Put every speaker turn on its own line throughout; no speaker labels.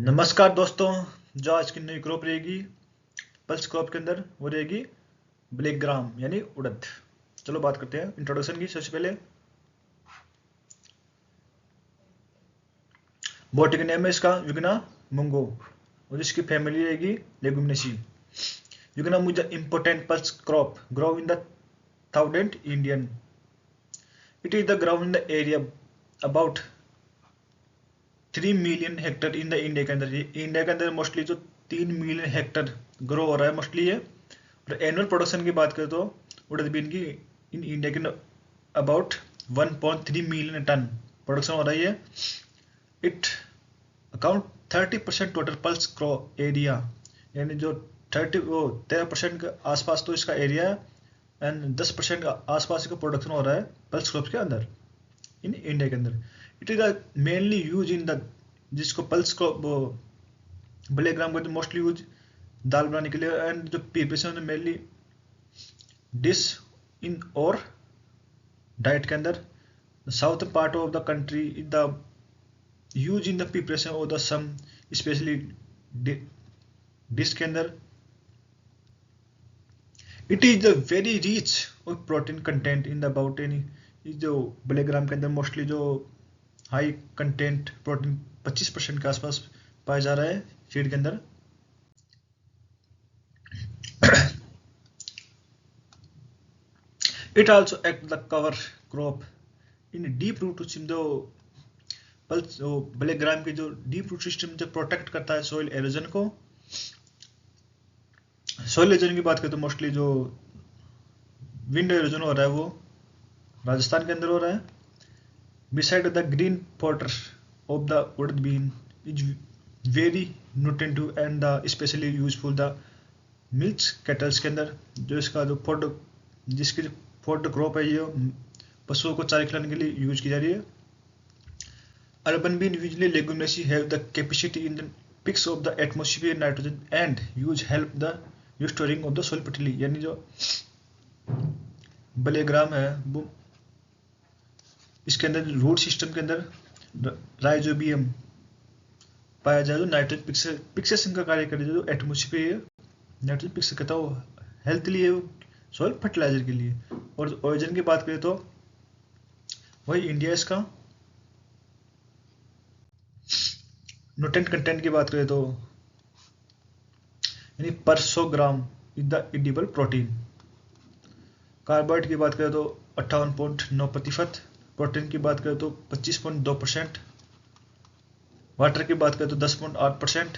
नमस्कार दोस्तों। जो आज की नई क्रॉप रहेगी पल्स क्रॉप के अंदर वो रहेगी ब्लैक ग्राम यानी उड़द। चलो बात करते हैं इंट्रोडक्शन की। सबसे पहले बॉटनी नेम है इसका यूगना मुंगो और इसकी फैमिली रहेगी लेगुमिनेसी। यूगना मुझे important pulse crop grow in the southern Indian. It is the ground in the area about 3 million Hector in the India के अंदर। इंडिया के अंदर मोस्टली जो 3 मिलियन हेक्टर ग्रो हो रहा है मोस्टली ये। और एनुअल प्रोडक्शन की बात करें तो उड़द बीन की इन इंडिया के अबाउट 1.3 मिलियन टन प्रोडक्शन हो रही है। It account 30% total pulse क्रॉ area, यानी जो 13% के आसपास तो इसका एरिया है एंड 10% आसपास का प्रोडक्शन हो रहा है पल्स क्रॉप के अंदर इन इंडिया के अंदर। It is mainly use in the, जिसको पल्स क्रॉप ब्लैक ग्राम को मोस्टली यूज दाल बनाने के लिए एंड जो प्रिपरेशन मेनली डिश इन और डाइट के अंदर। South part of the country is the use in the preparation of the some specially dish के अंदर। It is the very rich of protein content in the about any. जो black gram के अंदर mostly जो high content protein 25% के आसपास पाया जा रहा है फीड के अंदर। It also act the cover crop in deep root system। जो पल्स ब्लैक ग्राम की जो डीप रूट सिस्टम जो प्रोटेक्ट करता है सॉइल एरोजन को। सॉइल एरोजन की बात करें तो मोस्टली जो विंड एरोजन हो रहा है वो राजस्थान के अंदर हो रहा है। Beside the green powder of the urad bean is very nutritive and the specially useful the milk cattles के अंदर। जो इसका जो फूड, जिसकी फूड क्रॉप है ये पशुओं को चारे खिलाने के लिए यूज की जा रही है। Urban bean usually Leguminosae have the capacity in the picks of the atmosphere nitrogen and use help the restoring of the soil fertility. यानी जो ब्लैक ग्राम है वो इसके अंदर रूट सिस्टम के अंदर राइजोबियम पाया जाए जो नाइट्रोजन फिक्सेशन का कार्य करे। जो एटमॉस्फेयर नाइट्रोजन फिक्स करता है वो हेल्थ के लिए, सॉइल फर्टिलाइजर के लिए। और ओरिजिन की बात करें तो वही इंडिया। इसका न्यूट्रिएंट कंटेंट की बात करें तो यानी पर 100 gram is the edible protein. Carbohydrate की बात करें तो 58.9%। प्रोटीन की बात करें तो 25.2%। वाटर की बात करें तो 10.8%।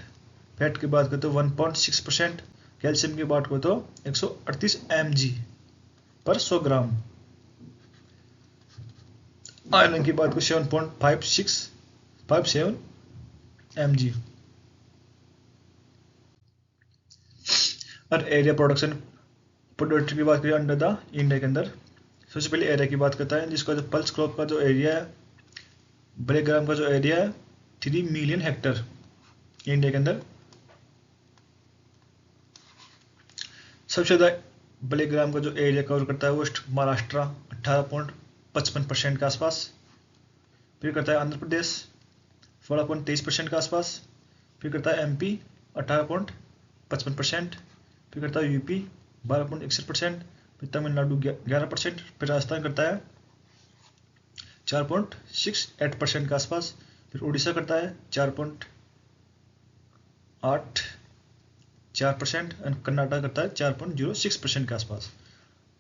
फैट की बात करें तो 1.6%। कैल्शियम की बात करें तो 138 mg पर 100 ग्राम। आयरन की बात करें 7.57 mg। और एरिया प्रोडक्ट की बात करें अंडर द इंडिया के अंदर। सबसे पहले एरिया की बात करता है, जिसका जो पल्स क्रॉप का जो एरिया है ब्लैक ग्राम का जो एरिया है 3 मिलियन हेक्टर इंडिया के अंदर। सबसे ज़्यादा ब्लैक ग्राम का जो एरिया कवर करता है वेस्ट महाराष्ट्र 18.55% के आसपास। फिर करता है आंध्र प्रदेश 16.23% के आसपास। फिर करता है एमपी 18.55%। फिर करता है यूपी 12.61%। फिर तमिलनाडु 11%। फिर राजस्थान करता है 4.68% के आसपास। फिर उड़ीसा करता है 4.84% एंड कर्नाटक करता है 4.06% के आसपास।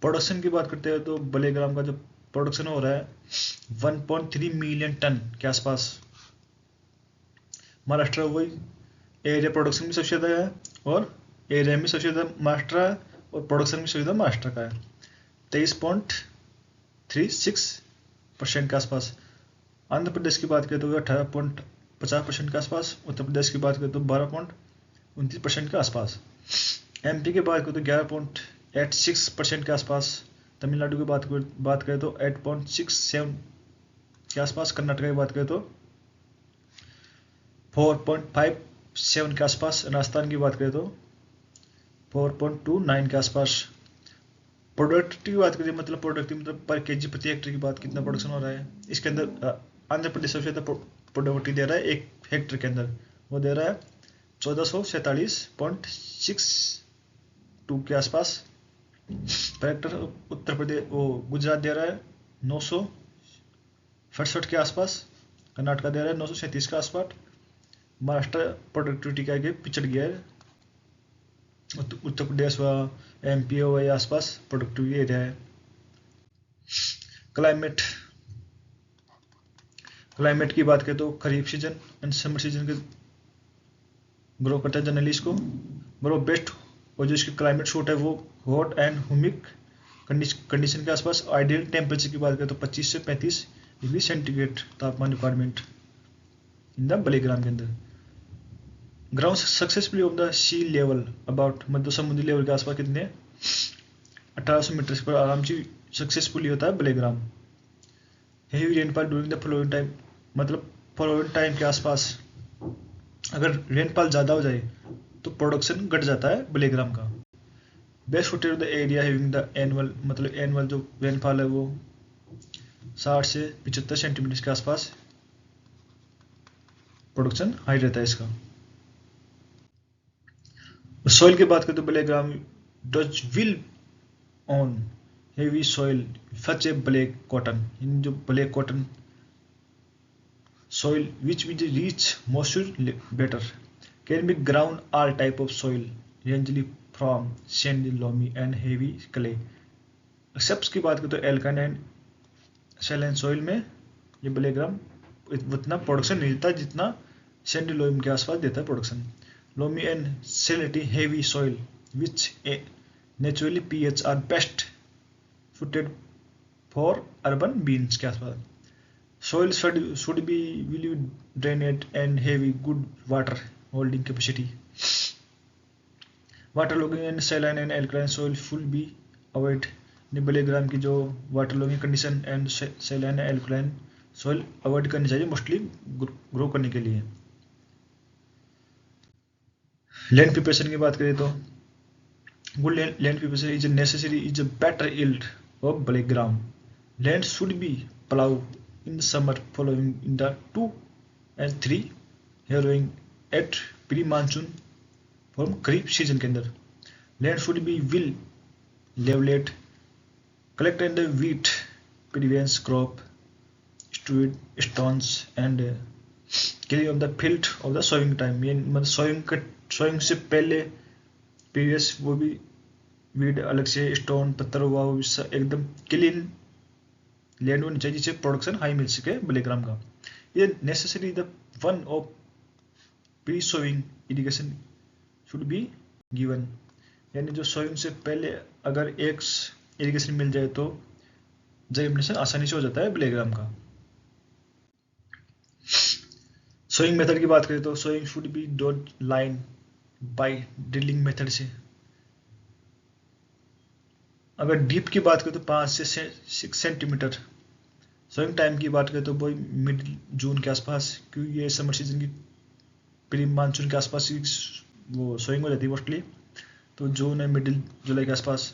प्रोडक्शन की बात करते हैं तो ब्लैक ग्राम का जो प्रोडक्शन हो रहा है 1.3 मिलियन टन के आसपास। महाराष्ट्र वही एरिया प्रोडक्शन भी सबसे ज़्यादा है और एरिया में सबसे ज़्यादा महाराष्ट्र है और प्रोडक्शन में सबसे ज़्यादा महाराष्ट्र का है 23.36% के आसपास। आंध्र प्रदेश की बात करें तो 18.50% के आसपास। उत्तर प्रदेश की बात करें तो 12.29% के आसपास। एमपी की बात करें तो 11.86% के आसपास। तमिलनाडु की बात करें तो 8.67 के आसपास। कर्नाटक की बात करें तो 4.57 के आसपास। राजस्थान की बात करें तो 4.29 के आसपास। प्रोडक्टिविटी की बात करें मतलब प्रोडक्टिव मतलब पर केजी प्रति हेक्टर की बात कितना प्रोडक्शन हो रहा है इसके अंदर। आंध्र प्रदेश सबसे ज़्यादा प्रोडक्टिविटी दे रहा है 1 हेक्टर के अंदर वो दे रहा है 1447.62 के आसपास। पर हेक्टर उत्तर प्रदेश वो गुजरात दे रहा है 967 के आसपास। कर्नाटका दे रहा है 937 के आसपास। महाराष्ट्र प्रोडक्टिविटी का आगे पिछड़ गया है। उत्तर प्रदेश व एमपी व आसपास प्रोडक्टिविटी एरिया है। क्लाइमेट की बात करें तो खरीफ सीजन एंड समर सीजन के ग्रो करता है जनरली इसको। ग्रो बेस्ट और जो इसकी क्लाइमेट सूट है वो हॉट एंड ह्यूमिक कंडीशन के आसपास। आइडियल टेम्परेचर की बात करें तो 25 से 35 डिग्री सेंटीग्रेड तापमान रिक्वायरमेंट इन द बलेग्राम के अंदर। Ground successfully of the sea level about, मतलब समुद्री लेवल के आसपास कितने 1800 मीटर पर आराम से सक्सेसफुली होता है black gram. Heavy rainfall during the flowing time, मतलब फ्लोइंग टाइम के आसपास अगर रेनफॉल ज़्यादा हो जाए तो प्रोडक्शन घट जाता है बलेग्राम का। Best suited the area having the annual, मतलब एनुअल जो रेनफॉल है वो 60 से 75 सेंटीमीटर के आसपास प्रोडक्शन हाई रहता है इसका। सॉइल की बात करें तो black gram does well on heavy soil such a black cotton, in जो black cotton soil which will reach moisture better, can be ground all type of soil ranging from sandy, loamy and heavy clay except की बात करें तो alkaline and saline soil में ये बलेग्राम उतना production नहीं देता जितना सैंडी लोम के आसपास देता है production. Loamy and silty heavy soil which naturally pH are best suited for urban beans के आसपास। Soil should be well drained and have good water holding capacity. Waterlogging and saline and alkaline soil should be avoided. बलेग्राम की जो water logging condition and saline alkaline soil avoid करनी चाहिए mostly grow करने के लिए। Land preparation की बात करें तो good land preparation is necessary is a better yield of black gram. Land should be plough in the summer following in the 2 and 3 harrowing at pre-monsoon from kharif season के अंदर। Land should be well levelled collect and wheat prevents crop strewn stones and clearing of the field of the sowing time, ये मतलब sowing से पहले previous वो भी weed अलग से स्टोन पत्थर हुआ वो एकदम क्लीन लैंड होनी चाहिए जिससे प्रोडक्शन हाई मिल सके बलेग्राम का। ये necessary the one of pre sowing irrigation should be given, यानी जो सोइंग से पहले अगर एक इरिगेशन मिल जाए तो जर्मिनेशन आसानी से हो जाता है बलेग्राम का। सोइंग मेथड की बात करें तो sowing should be dot line by drilling method से। अगर डीप की बात करें तो 5 से 6 सेंटीमीटर। सोइंग टाइम की बात करें तो वही मिड जून के आसपास, क्योंकि ये समर सीजन की प्री मानसून के आसपास ही वो सोइंग हो जाती है मोस्टली, तो जून है मिडिल जुलाई के आसपास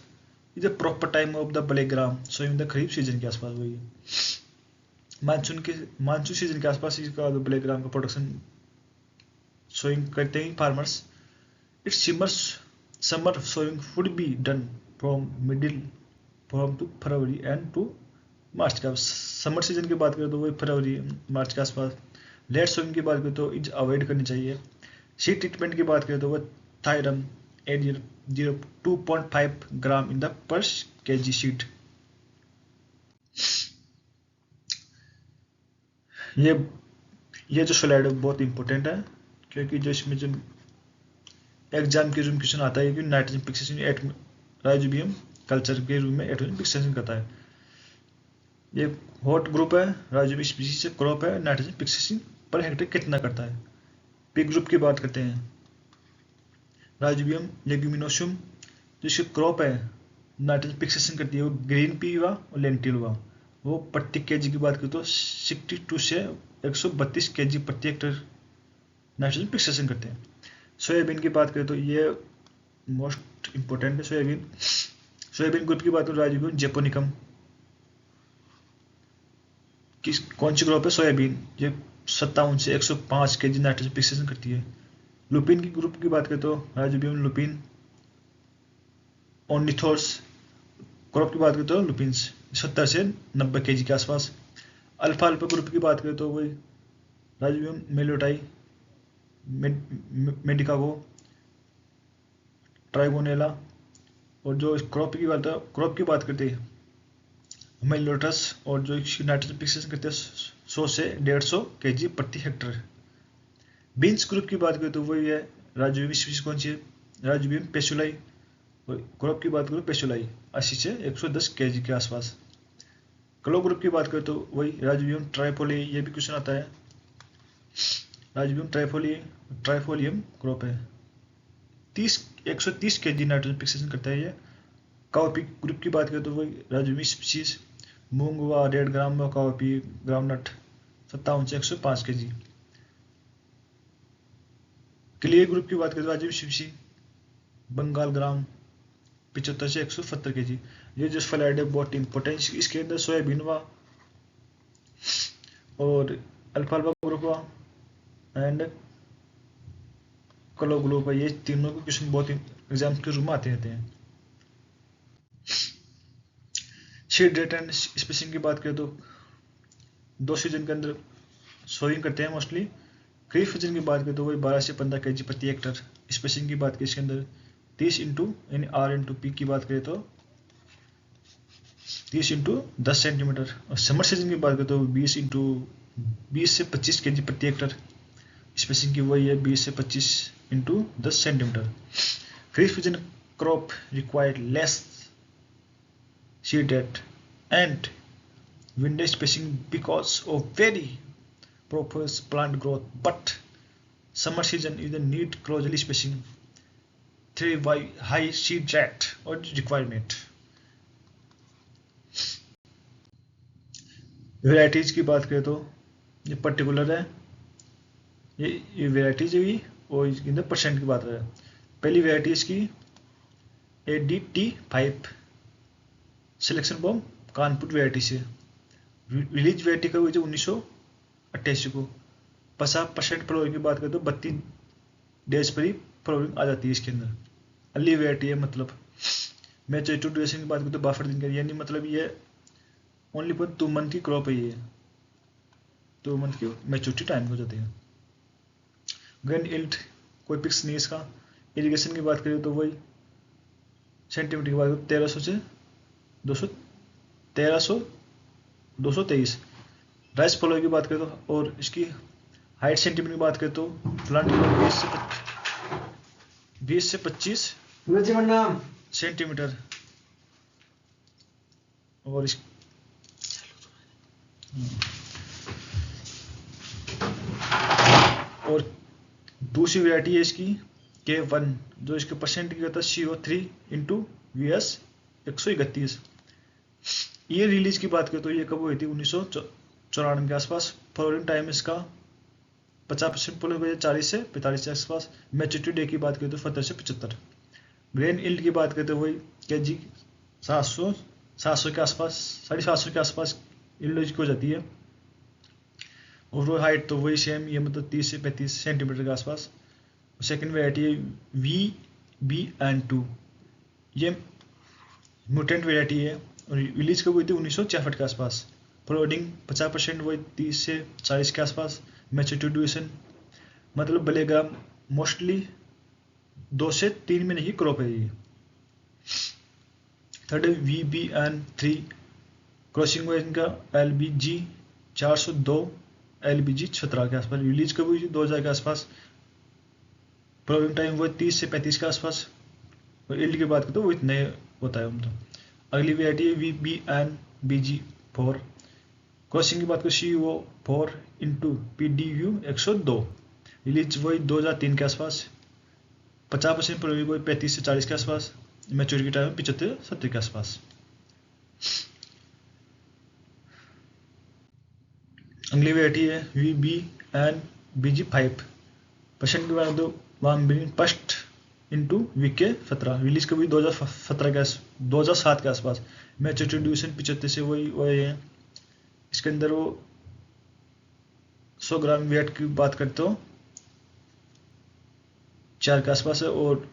is the proper time of the black gram sowing the kharif season के आसपास। वही मानसून सीजन के आसपास इसका बलेग्राम का प्रोडक्शन सोइंग करते हैं farmers. Its summer sowing should be done from to February and to March का। समर सीजन की बात करें तो वही फरवरी मार्च के आसपास। लेट सोइंग की बात करें तो इज अवॉइड करनी चाहिए। सीड ट्रीटमेंट की बात करें तो वह thiram add 2.5 gram in the per kg seed. ये जो स्लाइड है बहुत इंपॉर्टेंट है, क्योंकि जो इसमें जो एग्जाम के रूम क्वेश्चन आता है कि नाइट्रोजन फिक्सेशन राइजोबियम कल्चर के रूम में नाइट्रोजन फिक्सेशन करता है। ये हॉट ग्रुप है, राइजोबियम स्पीशीज से क्रॉप है, नाइट्रोजन फिक्सेशन पर हेक्टेयर कितना करता है। पिग ग्रुप की बात करते हैं, राइजोबियम लेग्यूमिनोसियम जिसकी क्रॉप है नाइट्रोजन फिक्सेशन करती है वो ग्रीन पी हुआ और लेंटिल हुआ। वो प्रति केजी की बात करें तो 62 से 132 केजी प्रति हेक्टेयर नाइट्रोजन फिक्सेशन करते हैं। सोयाबीन की बात करें तो ये मोस्ट इंपोर्टेंट है। सोयाबीन ग्रुप की बात करें राइजोबियम जेपोनिकम। कौन सी क्रॉप है सोयाबीन, ये 57 से 105 kg नाइट्रोजन फिक्सेशन करती है। लुपिन की ग्रुप की बात करें तो राइजोबियम लुपिन, ओर्निथोर्स क्रॉप की बात करें तो लुपिन्स 70 से 90 kg के आसपास। अल्फा अल्फा ग्रुप की बात करें तो वही राइजोबियम मेलोटाई, मेडिकागो, ट्राइगोनेला। और जो क्रॉप की बात करते हैं मेलोटस, और जो नाइट्रोजन फिक्सेशन करते हैं 100 से 150 kg प्रति हेक्टेयर। बीन्स ग्रुप की बात करें तो वही है राइजोबियम स्पीशीज कौन सी है, राइजोबियम पेसुलाई। क्रॉप की बात करें पेसुलाई 80 से 110 kg के आसपास। क्लो ग्रुप की बात करें तो वही राइजोबियम ट्राइफोली, ये भी क्वेश्चन आता है, राइजोबियम ट्राइफोलियम क्रॉप है। 130 kg नाइट्रोजन फिक्सेशन करता है ये। काउपी ग्रुप की बात करें तो वही राइजोबियम स्पीशीज मूंग व 1.5 ग्राम व काउपी ग्राउंडनट 57 से 105 kg। क्लियर ग्रुप की बात करें तो राइजोबियम स्पीशीज बंगाल ग्राम 75 से 170 kg। ये जो फ्लाइड है बहुत इंपॉर्टेंट, इसके अंदर सोयाबीन व और अल्फा अल्फा ग्रुप व एंड क्लो ग्रुप, ये तीनों के क्वेश्चन बहुत एग्जाम के रूम में आते रहते हैं। सीड रेट एंड स्पेसिंग की बात करें तो 2 सीजन के अंदर सोइंग करते हैं मोस्टली। खरीफ सीजन की बात करें तो वही 12 से 15 kg प्रति हेक्टर। स्पेसिंग की बात करें इसके अंदर 30 इंटू यानी R/P की बात करें तो 30 इंटू 10 सेंटीमीटर। और समर सीजन की बात करें तो 20 से 25 kg प्रति हेक्टर। स्पेसिंग की वही है 20 से 25 into 10 centimetre. Kharif season crop required less seed rate and window spacing because of very proper plant growth, but summer season is the need closely spacing through by high seed rate or requirement। Varieties की बात करें तो ये particular है, ये varieties हुई और इसके अंदर परसेंट की बात है। पहली वेराइटीज की ADT5 सिलेक्शन बॉम कानपुर वेराइटी से। रिलीज वेराइटी का हुई थी 1988 को। 50% फ्लोरिंग की बात करें तो 32 डेज पर ही फ्लोरिंग आ जाती है इसके अंदर। अर्ली वेराइटी है, मतलब मैच्योरिटी ड्यूरेशन की बात करें तो 62 दिन का, यानी मतलब ये ओनली फॉर 2 मंथ की क्रॉप है। ये 2 मंथ की मैच्योरिटी टाइम हो जाती है। ग्रेन इल्ड कोई फिक्स नहीं इसका। इरिगेशन की बात करें तो वही सेंटीमीटर की बात करें 1300 से 223। राइस फॉलो की बात करें तो और इसकी हाइट सेंटीमीटर की बात करें तो प्लांट 20 से 25 सेंटीमीटर। और इस और दूसरी वैरायटी है इसकी K1, जो इसके परसेंट की कहता है CO3 इंटू VS 131। ये रिलीज की बात करें तो ये कब हुई थी 1994 के आसपास। फ्लोरिंग टाइम इसका 50% फ्लोरिंग 40 से 45 के आसपास। मैच्योरिटी डे की बात करें तो 70 से 75। ग्रेन इल्ड की बात करते वही KG 700 के आसपास, 750 के आसपास इल्ड हो जाती है। ओवरऑल हाइट तो वही सेम, ये मतलब 30 से 35 सेंटीमीटर के आसपास। सेकेंड वेराइटी है VBN2, ये म्यूटेंट वेराइटी है और रिलीज कब हुई थी 1964 के आसपास। फ्लोरिंग 50% वही 30 से 40 के आसपास। मैच्योरिटी ड्यूरेशन मतलब बलेगा मोस्टली 2 से 3 महीने की क्रॉप है ये। थर्ड है VBN3, क्रॉसिंग हुआ इनका LBG 402 LBG 17 के आसपास। रिलीज कब हुई थी 2000 के आसपास। फ्लोरिंग टाइम वो 30 से 35 के आसपास। और इल्ड की बात करें तो वो इतने होता है मतलब। अगली वेराइटी है VBNBG4, क्रॉसिंग की बात करें CO4 इंटू PDU 102। रिलीज वही 2003 के आसपास। 50% फ्लोरिंग वही 35 से 40 के आसपास। मैच्योरिटी टाइम 75-70 के आसपास। अगली वेराइटी है VBNBG5, परसेंट की बात तो 1 इंटू VK 17। रिलीज कभी 2007 के आसपास। मैच्योरिटी ड्यूरेशन 75 से वही है। इसके अंदर वो 100 ग्राम वेट की बात करते तो 4 के आसपास है। और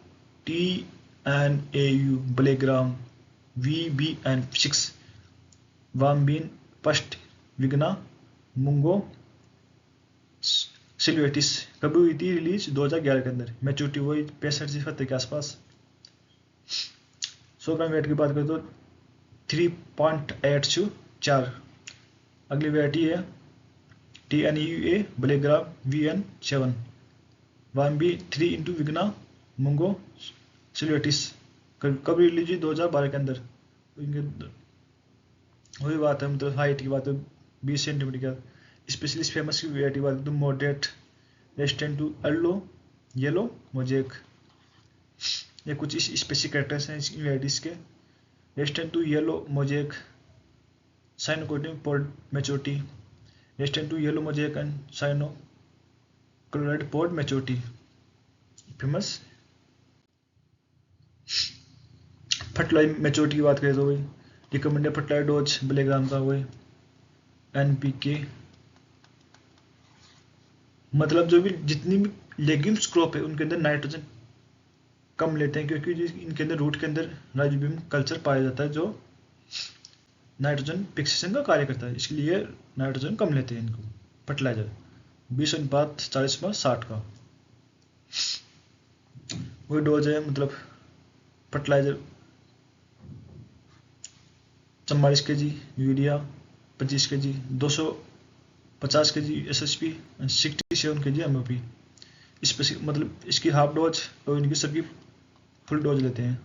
TNAU ब्लेग्राम, VBN 6, वाम्बीन पस्ट, विग्ना, मुंगो सिल्वेटिस। कभी हुई थी रिलीज? 2011 के अंदर। मैच्योरिटी हुई 65 से 70 के आसपास। 100 ग्राम वेट की बात करें तो 3.8 to 4। अगली वेराइटी है TNEA ब्लेग्राम VN 7, वाम्बी 3 इंटू विग्ना, मुंगो सिल्वेटिस। कब रिलीज हुई? 2012 के अंदर। इनके वही बात है, मतलब हाइट की बात है 20 सेंटीमीटर का। स्पेशलिस्ट फेमस की वेराइटी बात तो moderate resistant to yellow mosaic. ये कुछ स्पेसिफिक कैरेक्टर्स हैं इसकी वेराइटीज के। रेजिस्टेंट टू येलो मोजेक, साइनोकोटिन pod maturity, resistant to yellow mosaic and साइनोक्लोराइड pod maturity. Famous fertilize maturity की बात करें तो वही रिकमेंडेड फर्टिलाइज डोज मिलीग्राम का वही NPK। मतलब जो भी जितनी भी लेग्यूम्स क्रॉप है उनके अंदर नाइट्रोजन कम लेते हैं, क्योंकि इनके अंदर रूट के अंदर राइजोबियम कल्चर पाया जाता है जो नाइट्रोजन फिक्सेशन का कार्य करता है, इसलिए नाइट्रोजन कम लेते हैं इनको फर्टिलाइजर। 20 अनुपात 40/60 का वही डोज है। मतलब fertiliser 44 kg urea, 25 kg 250 kg SSP, 67 kg MOP। मतलब इसकी हाफ डोज और इनकी सबकी फुल डोज लेते हैं।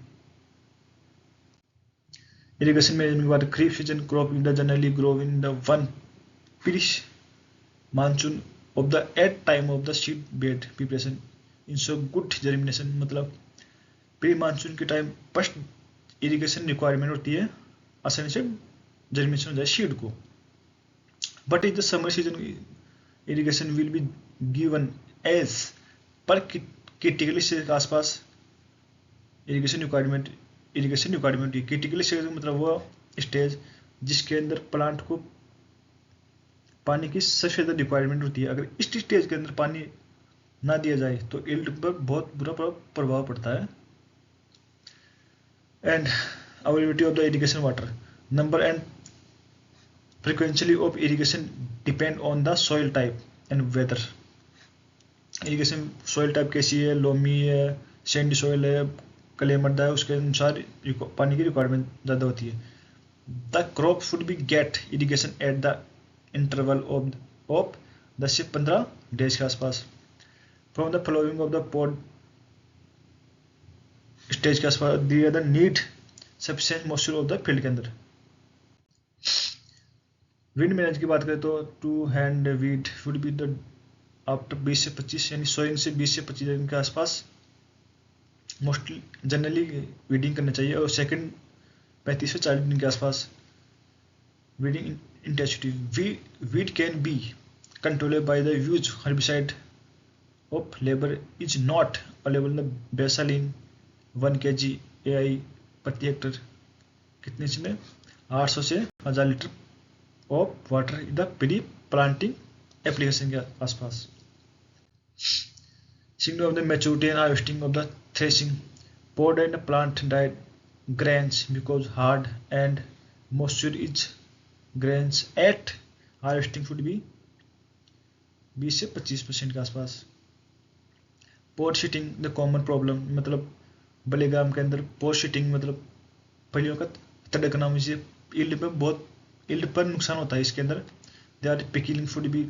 इरिगेशन मैनेजमेंट की बात, kharif season crop in the generally grow in the one pre monsoon of the at time of the seed bed preparation ensure good germination. मतलब प्री मानसून के time first irrigation requirement होती है आसानी से germination हो जाए सीड को। But in the summer season irrigation will be given as per critically stage के आसपास इरिगेशन रिक्वायरमेंट होती है। क्रिटिकली स्टेज मतलब वो स्टेज जिसके अंदर प्लांट को पानी की सबसे ज़्यादा रिक्वायरमेंट होती है। अगर इस स्टेज के अंदर पानी ना दिया जाए तो यील्ड पर बहुत बुरा प्रभाव पड़ता है। And availability of the irrigation water, number and frequency of irrigation depend on the soil type and weather. Irrigation soil type कैसी है, लोमी है, सैंडी सॉइल है, क्ले मृदा है, उसके अनुसार पानी की रिक्वायरमेंट ज़्यादा होती है। The crop should be get irrigation at the interval of 10 से 15 डेज के आसपास from the flowing of the pod stage के आसपास the the need sufficient moisture of the field के अंदर। विंड मैनेज की बात करें तो two hand weed should be the after 20 से 25 यानी सोइंग से 20 से 25 दिन के आसपास मोस्टली जनरली वीडिंग करना चाहिए। और सेकंड 35 से 40 दिन के आसपास weeding intensity. Weed can be controlled by the use herbicide of labour is not available in Basalin 1 kg AI प्रति हेक्टर। कितने इसमें 800 से 1000 litre of water in the pre planting application के आसपास। Signal of the maturity and harvesting of the threshing. Pod and plant died grains because hard and moisture is grains at harvesting should be 20 से 25% के आसपास। पोड sheeting the common problem, मतलब बलेग्राम के अंदर पोड sheeting मतलब फलियों का तड़कना, मुझे ईल्ड पर नुकसान होता है इसके अंदर। They are picking should be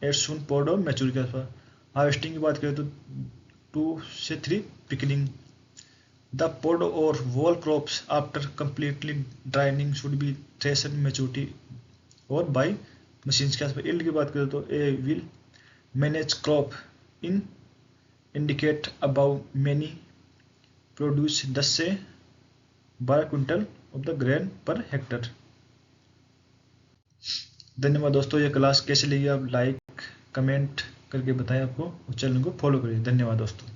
at soon pod are mature के आसपास। हार्वेस्टिंग की बात करें तो 2 से 3 पिकनिंग। The pod or whole crops after completely drying should be threshed maturity or by machines के आसपास। यील्ड की बात करें तो a well manage crop in indicate about many produce 10 से 12 quintal of the grain per hectare. धन्यवाद दोस्तों। ये क्लास कैसे लगी आप लाइक कमेंट करके बताएं आपको, और चैनल को फॉलो करिए। धन्यवाद दोस्तों।